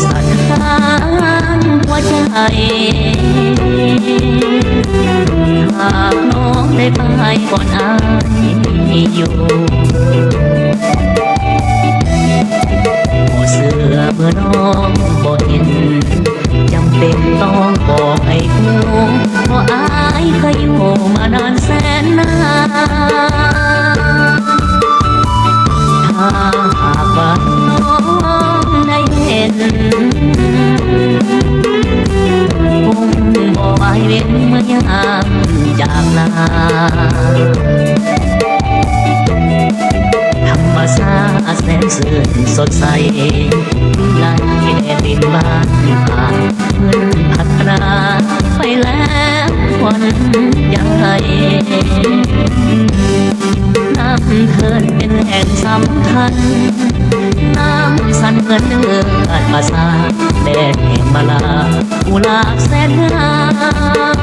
สถานหัวใจหากน้องได้ไปก่อนอายอยู่บ่เสือเมื่อน้องบ่เห็นจำเป็นต้องบอกให้รู้เพราะอายเคยอยู่มานานแสนนานถ้าหากว่าน้องได้เห็นคงบ่อายเว้นเมื่อยามจากลาธรรมชาติแสนสื่นสดใสไหลแดดดินบ้านผ่านเงินพัฒนาไปแล้ววันยังไงน้ำเทินเป็นแห่งสำคัญน้ำสั่นเงินเลือดมาซาแดดแห่งมาลากุหลาบแสนงาม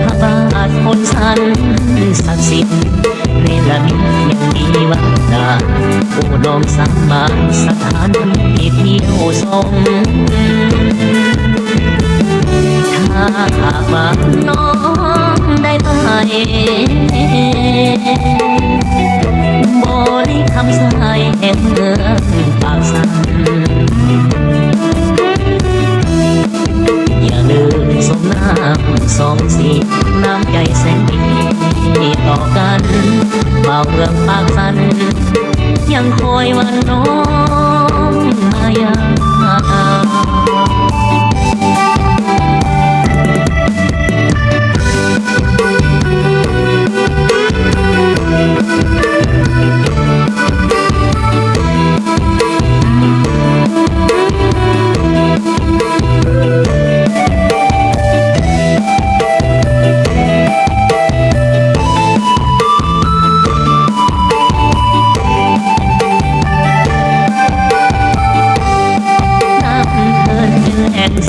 พระบาทคนสันศักดิ์สิทธิ์เนรมิตยังมีวัดดาผู้น้อมสร้างบ้านสถานที่เที่ยวชมถ้าหากว่าน้องได้ไปบริคำสายแห่งเมืองปากสันอย่าลืมสมน้ำสองสีน้ำใจแสนดีต่อกันบ่าวเมืองปากสันยังคอยวันน้องมายา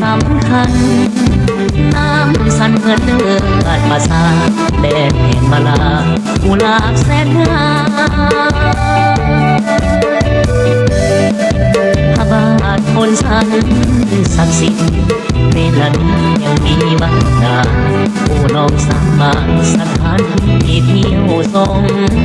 สำคัญน้ำสั่นเหมือนเลือดมาซาแดดแห่งมาลากุหลาบแสนงามพระบาทคนสันศักดิ์สิทธิ์เนรมิตยังมีวัดดาผู้น้อมสร้างบ้านสถานที่เที่ยวชม